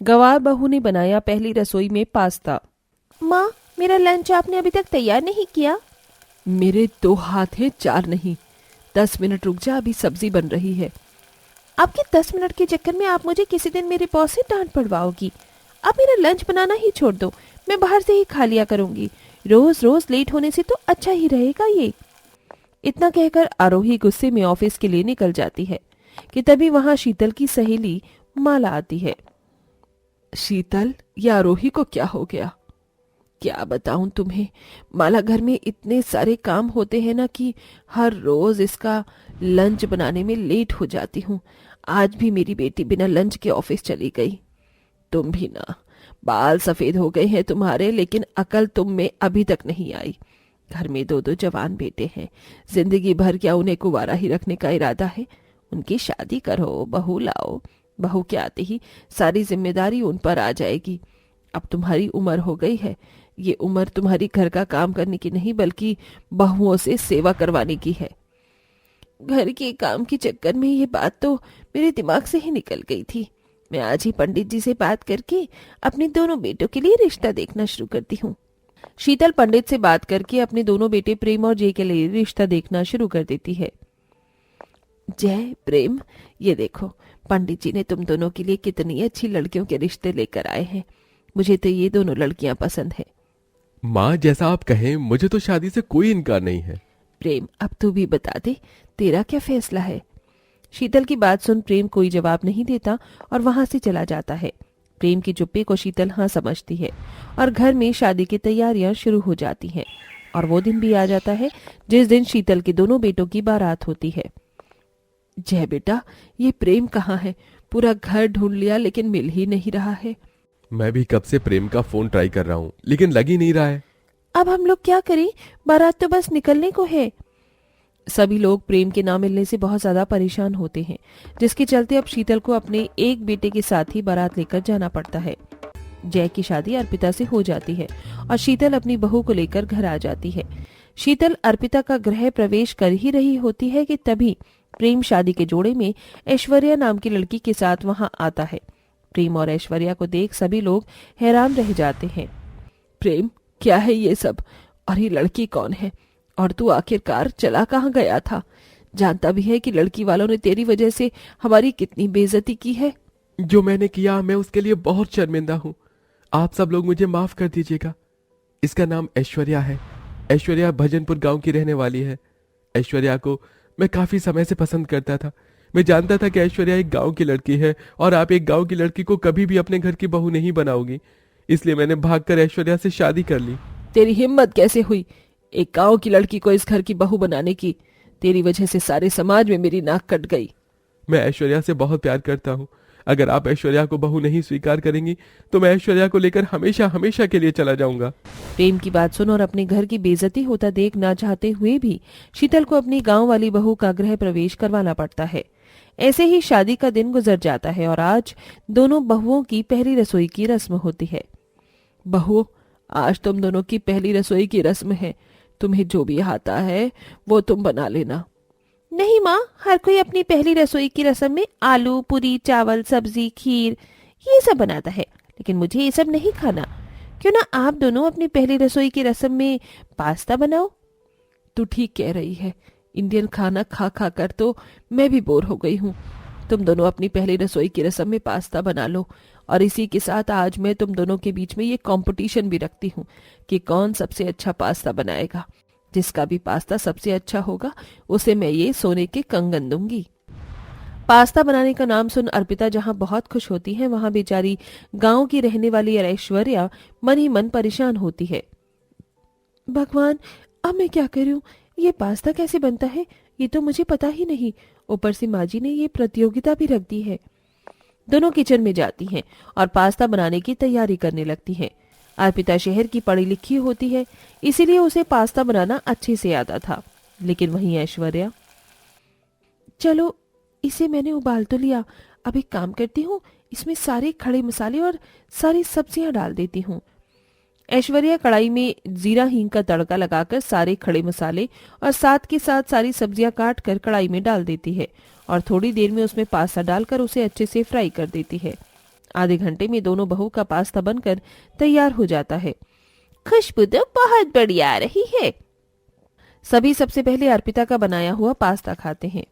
गवार बहू ने बनाया पहली रसोई में पास्ता। माँ, मेरा लंच आपने अभी तक तैयार नहीं किया। मेरे 2 हाथ हैं, 4 नहीं। 10 मिनट रुक जा, अभी सब्जी बन रही है। आपके 10 मिनट के चक्कर में आप मुझे किसी दिन मेरे बॉस से डांट पड़वाओगी। आप मेरा लंच बनाना ही छोड़ दो, मैं बाहर से ही खा लिया करूंगी। रोज रोज लेट होने से तो अच्छा ही रहेगा ये। इतना कहकर आरोही गुस्से में ऑफिस के लिए निकल जाती है कि तभी वहां शीतल की सहेली माला आती है। शीतल, या आरोही को क्या हो गया? क्या बताऊं तुम्हें, माला, घर में इतने सारे काम होते हैं ना कि हर रोज इसका लंच बनाने में लेट हो जाती हूँ। आज भी मेरी बेटी बिना लंच के ऑफिस चली गई। तुम भी ना, बाल सफेद हो गए हैं तुम्हारे, लेकिन अकल तुम में अभी तक नहीं आई। घर में 2 जवान बेटे हैं, जिंदगी भर क्या उन्हें कुंवारा ही रखने का इरादा है? उनकी शादी करो, बहू लाओ। बहू के आते ही सारी जिम्मेदारी उन पर आ जाएगी। अब तुम्हारी उम्र हो गई है, ये उम्र तुम्हारी घर का काम करने की नहीं बल्कि बहुओं से सेवा करवाने की है। घर के काम के चक्कर में ये बात तो मेरे दिमाग से ही निकल गई थी। मैं आज ही पंडित जी से बात करके अपने दोनों बेटों के लिए रिश्ता देखना शुरू करती हूँ। शीतल पंडित से बात करके अपने दोनों बेटे प्रेम और जय के लिए रिश्ता देखना शुरू कर देती है। जय, प्रेम, ये देखो पंडित जी ने तुम दोनों के लिए कितनी अच्छी लड़कियों के रिश्ते लेकर आए हैं। मुझे तो ये दोनों लड़कियां पसंद है। माँ, जैसा आप कहें, मुझे तो शादी से कोई इनकार नहीं है। प्रेम, अब तू भी बता दे, तेरा क्या फैसला है? शीतल की बात सुन प्रेम कोई जवाब नहीं देता और वहां से चला जाता है। प्रेम की चुप्पी को शीतल हाँ समझती है और घर में शादी की तैयारियां शुरू हो जाती हैं। और वो दिन भी आ जाता है जिस दिन शीतल के दोनों बेटों की बारात होती है। जय बेटा, ये प्रेम कहाँ है? पूरा घर ढूंढ लिया लेकिन मिल ही नहीं रहा है। मैं भी कब से प्रेम का फोन ट्राई कर रहा हूँ, लेकिन लग ही नहीं रहा है। अब हम लोग क्या करें? बारात तो बस निकलने को है। सभी लोग प्रेम के ना मिलने से बहुत ज्यादा परेशान होते हैं, जिसके चलते अब शीतल को अपने एक बेटे के साथ ही बारात लेकर जाना पड़ता है। जय की शादी अर्पिता से हो जाती है और शीतल अपनी बहू को लेकर घर आ जाती है। शीतल अर्पिता का गृह प्रवेश कर ही रही होती है कि तभी प्रेम शादी के जोड़े में ऐश्वर्या नाम की लड़की के साथ वहां आता है। प्रेम और ऐश्वर्या को देख सभी लोग हैरान रह जाते हैं। प्रेम, क्या है ये सब? और ये लड़की कौन है? और तू आखिरकार चला कहाँ गया था? जानता भी है कि लड़की वालों ने तेरी वजह से हमारी कितनी बेइज्जती की है। जो मैंने किया, मैं उसके लिए बहुत शर्मिंदा हूँ। आप सब लोग मुझे माफ कर दीजिएगा। इसका नाम ऐश्वर्या है। ऐश्वर्या भजनपुर गांव की रहने वाली है। ऐश्वर्या को मैं काफी समय से पसंद करता था। मैं जानता था कि ऐश्वर्या एक गांव की लड़की है और आप एक गांव की लड़की को कभी भी अपने घर की बहू नहीं बनाओगी, इसलिए मैंने भागकर ऐश्वर्या से शादी कर ली। तेरी हिम्मत कैसे हुई एक गांव की लड़की को इस घर की बहू बनाने की? तेरी वजह से सारे समाज में मेरी नाक कट गई। मैं ऐश्वर्या से बहुत प्यार करता हूँ। अगर आप ऐश्वर्या को बहू नहीं स्वीकार करेंगी तो मैं ऐश्वर्या को लेकर हमेशा हमेशा के लिए चला जाऊंगा। प्रेम की बात सुन और अपने घर की बेइज्जती होता देख ना चाहते हुए भी शीतल को अपनी गांव वाली बहू का गृह प्रवेश करवाना पड़ता है। ऐसे ही शादी का दिन गुजर जाता है और आज दोनों बहुओं की पहली रसोई की रस्म होती है। बहू, आज तुम दोनों की पहली रसोई की रस्म है। तुम्हें जो भी आता है वो तुम बना लेना। नहीं माँ, हर कोई अपनी पहली रसोई की रस्म में आलू पूरी चावल सब्जी खीर ये सब बनाता है, लेकिन मुझे ये सब नहीं खाना। क्यों ना आप दोनों अपनी पहली रसोई की रस्म में पास्ता बनाओ। तू ठीक कह रही है, इंडियन खाना खा खा कर तो मैं भी बोर हो गई हूँ। तुम दोनों अपनी पहली रसोई की रस्म में पास्ता बना लो और इसी के साथ आज मैं तुम दोनों के बीच में ये कंपटीशन भी रखती हूँ कि कौन सबसे अच्छा पास्ता बनाएगा। जिसका भी पास्ता सबसे अच्छा होगा उसे मैं ये सोने के कंगन दूंगी। पास्ता बनाने का नाम सुन अर्पिता जहाँ बहुत खुश होती है, वहां बेचारी गांव की रहने वाली ऐश्वर्या मन ही मन परेशान होती है। भगवान, अब मैं क्या करूं? ये पास्ता कैसे बनता है ये तो मुझे पता ही नहीं। ऊपर से माँ जी ने ये प्रतियोगिता भी रख दी है। दोनों किचन में जाती हैं और पास्ता बनाने की तैयारी करने लगती हैं। अर्पिता शहर की पढ़ी लिखी होती है, इसीलिए उसे पास्ता बनाना अच्छे से आता था। लेकिन वहीं ऐश्वर्या, चलो इसे मैंने उबाल तो लिया, अब एक काम करती हूँ, इसमें सारे खड़े मसाले और सारी सब्जियां डाल देती हूँ। ऐश्वर्या कढ़ाई में जीरा हींग का तड़का लगाकर सारे खड़े मसाले और साथ के साथ सारी सब्जियां काट कर कढ़ाई में डाल देती है और थोड़ी देर में उसमें पास्ता डालकर उसे अच्छे से फ्राई कर देती है। आधे घंटे में दोनों बहू का पास्ता बनकर तैयार हो जाता है। खुशबू तो बहुत बढ़िया आ रही है। सभी सबसे पहले अर्पिता का बनाया हुआ पास्ता खाते हैं।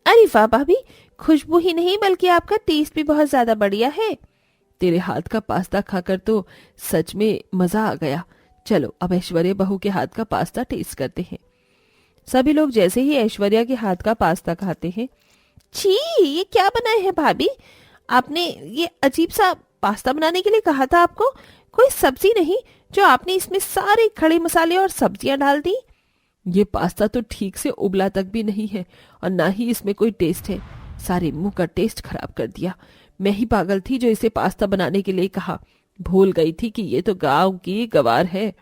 अरे वाह भाभी, खुशबू ही नहीं बल्कि आपका टेस्ट भी बहुत ज्यादा बढ़िया है। तेरे हाथ का पास्ता खाकर तो सच में मजा आ गया। चलो अब ऐश्वर्या बहू के हाथ का पास्ता टेस्ट करते हैं। सभी लोग जैसे ही ऐश्वर्या के हाथ का पास्ता खाते हैं, छी ये क्या बनाए हैं भाभी? आपने ये अजीब सा पास्ता बनाने के लिए कहा था आपको, कोई सब्जी नहीं जो आपने इसमें सारे खड़े मसाले और सब्जियां डाल दी। ये पास्ता तो ठीक से उबला तक भी नहीं है और ना ही इसमें कोई टेस्ट है। सारे मुंह का टेस्ट खराब कर दिया। मैं ही पागल थी जो इसे पास्ता बनाने के लिए कहा। भूल गई थी कि ये तो गांव की गवार है।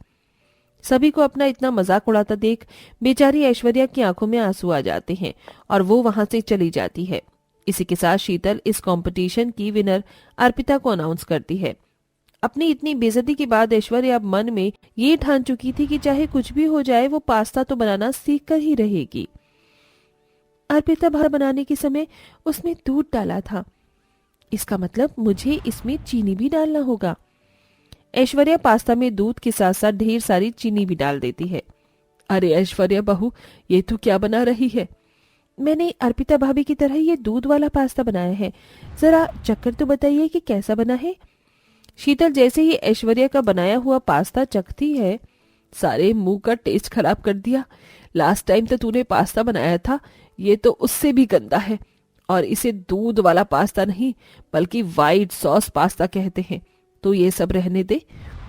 सभी को अपना इतना मजाक उड़ाता देख बेचारी ऐश्वर्या की आंखों में आंसू आ जाते हैं और वो वहां से चली जाती है। इसी के साथ शीतल इस कंपटीशन की विनर अर्पिता को अनाउंस करती है। अपनी इतनी बेइज्जती के बाद ऐश्वर्या अब मन में ये ठान चुकी थी कि चाहे कुछ भी हो जाए वो पास्ता तो बनाना सीख कर ही रहेगी। अर्पिता भात बनाने के समय उसमें दूध डाला था, इसका मतलब मुझे इसमें चीनी भी डालना होगा। ऐश्वर्या पास्ता में दूध के साथ साथ ढेर सारी चीनी भी डाल देती है। अरे ऐश्वर्या बहू, ये तो क्या बना रही है? मैंने अर्पिता भाभी की तरह ये दूध वाला पास्ता बनाया है, जरा चक्कर तो बताइए कि कैसा बना है। शीतल जैसे ही ऐश्वर्या का बनाया हुआ पास्ता चखती है, सारे मुंह का टेस्ट खराब कर दिया। लास्ट टाइम तो तूने पास्ता बनाया था, ये तो उससे भी गंदा है। और इसे दूध वाला पास्ता नहीं बल्कि वाइट सॉस पास्ता कहते हैं। तो ये सब रहने दे।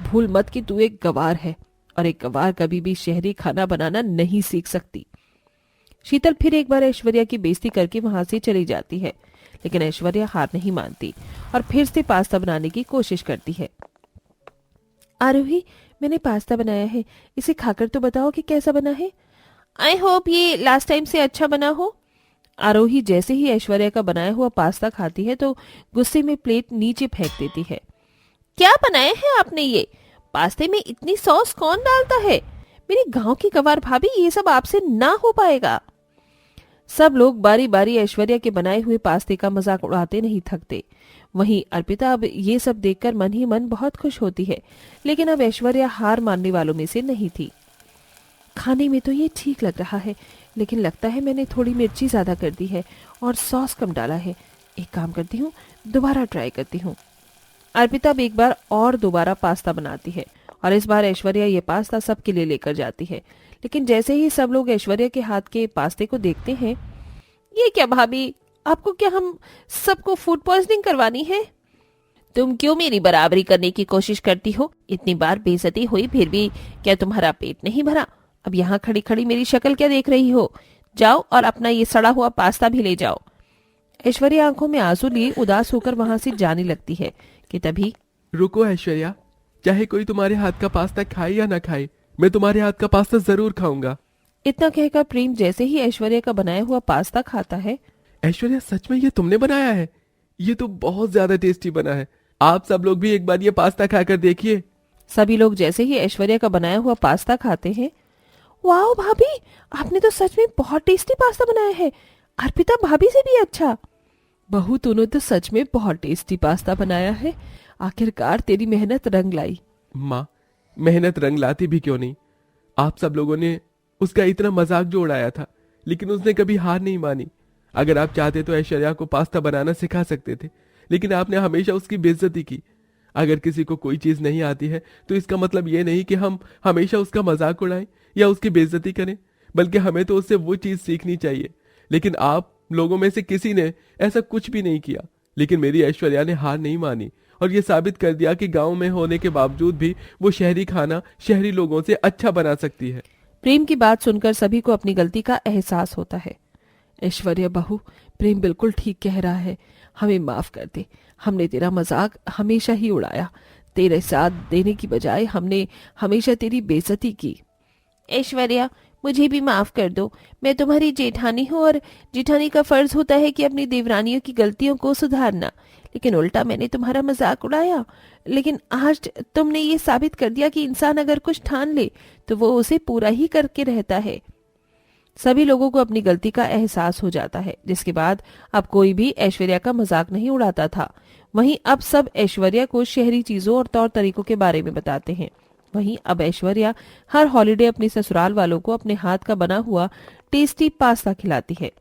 भूल मत कि तू एक गवार है और एक गवार कभी भी शहरी खाना बनाना नहीं सीख सकती। शीतल फिर एक बार ऐश्वर्या की बेइज्जती करके वहां से चली जाती है, लेकिन ऐश्वर्या हार नहीं मानती और फिर से पास्ता बनाने की कोशिश करती है। आरोही, मैंने पास्ता बनाया है, इसे खाकर तो बताओ कि कैसा बना है। आई होप ये लास्ट टाइम से अच्छा बना हो। आरोही जैसे ही ऐश्वर्या का बनाया हुआ पास्ता खाती है तो गुस्से में प्लेट नीचे फेंक देती है। क्या बनाया है आपने ये? पास्ते में इतनी सॉस कौन डालता है? मेरी गांव की गवार भाभी, ये सब आपसे ना हो पाएगा। सब लोग बारी बारी ऐश्वर्या के बनाए हुए पास्ते का मजाक उड़ाते नहीं थकते। वहीं अर्पिता अब ये सब देखकर मन ही मन बहुत खुश होती है, लेकिन अब ऐश्वर्या हार मानने वालों में से नहीं थी। खाने में तो ये ठीक लग रहा है, लेकिन लगता है मैंने थोड़ी मिर्ची ज्यादा कर दी है और सॉस कम डाला है। एक काम करती हूँ, दोबारा ट्राई करती हूँ। अर्पिता अब एक बार और दोबारा पास्ता बनाती है और इस बार ऐश्वर्या ये पास्ता सबके लिए लेकर जाती है। लेकिन जैसे ही सब लोग ऐश्वर्या के हाथ के पास्ते को देखते हैं, ये क्या भाभी, आपको क्या हम सबको फूड पॉइजनिंग करवानी है? तुम क्यों मेरी बराबरी करने की कोशिश करती हो? इतनी बार बेइज्जती हुई फिर भी क्या तुम्हारा पेट नहीं भरा? अब यहाँ खड़ी खड़ी मेरी शक्ल क्या देख रही हो? जाओ और अपना ये सड़ा हुआ पास्ता भी ले जाओ। ऐश्वर्या आंखों में आंसू लिए उदास होकर वहां से जाने लगती है कि तभी रुको ऐश्वर्या, चाहे कोई तुम्हारे हाथ का पास्ता खाए या ना खाए, मैं तुम्हारे हाथ का पास्ता जरूर खाऊंगा। इतना कहकर प्रेम जैसे ही ऐश्वर्या का बनाया हुआ पास्ता खाता है। ऐश्वर्या, सच में ये तुमने बनाया है? ये तो बहुत ज्यादा टेस्टी बना है। आप सब लोग भी एक बार ये पास्ता खाकर देखिए। सभी लोग जैसे ही ऐश्वर्या का बनाया हुआ पास्ता खाते हैं, वाह भाभी, आपने तो सच में बहुत टेस्टी पास्ता बनाया है, अर्पिता भाभी से भी अच्छा। बहू, तूने तो सच में बहुत टेस्टी पास्ता बनाया है। आखिरकार तेरी मेहनत रंग लाई। माँ, मेहनत रंग लाती भी क्यों नहीं। आप सब लोगों ने उसका इतना मजाक जो उड़ाया था, लेकिन उसने कभी हार नहीं मानी। अगर आप चाहते तो ऐश्वर्या को पास्ता बनाना सिखा सकते थे, लेकिन आपने हमेशा उसकी बेइज्जती की। अगर किसी को कोई चीज नहीं आती है तो इसका मतलब ये नहीं कि हम हमेशा उसका मजाक उड़ाएं या उसकी बेइज्जती करें, बल्कि हमें तो उससे वो चीज सीखनी चाहिए। लेकिन आप लोगों में से किसी ने ऐसा कुछ भी नहीं किया। लेकिन मेरी ऐश्वर्या ने हार नहीं मानी और ये साबित कर दिया कि गांव में होने के बावजूद भी वो शहरी खाना शहरी लोगों से अच्छा बना सकती है। प्रेम की बात सुनकर सभी को अपनी गलती का एहसास होता है। ऐश्वर्या बहू, प्रेम बिल्कुल ठीक कह रहा है, हमें माफ कर दे। हमने तेरा मजाक हमेशा ही उड़ाया। तेरे साथ देने की बजाय हमने हमेशा तेरी बेइज्जती की। ऐश्वर्या, मुझे भी माफ कर दो। मैं तुम्हारी जेठानी हूँ और जेठानी का फर्ज होता है कि अपनी देवरानियों की गलतियों को सुधारना, लेकिन उल्टा मैंने तुम्हारा मजाक उड़ाया। लेकिन आज तुमने ये साबित कर दिया कि इंसान अगर कुछ ठान ले तो वो उसे पूरा ही करके रहता है। सभी लोगों को अपनी गलती का एहसास हो जाता है, जिसके बाद अब कोई भी ऐश्वर्या का मजाक नहीं उड़ाता था। वहीं अब सब ऐश्वर्या को शहरी चीजों और तौर तरीकों के बारे में बताते हैं। वहीं अब ऐश्वर्या हर हॉलिडे अपने ससुराल वालों को अपने हाथ का बना हुआ टेस्टी पास्ता खिलाती है।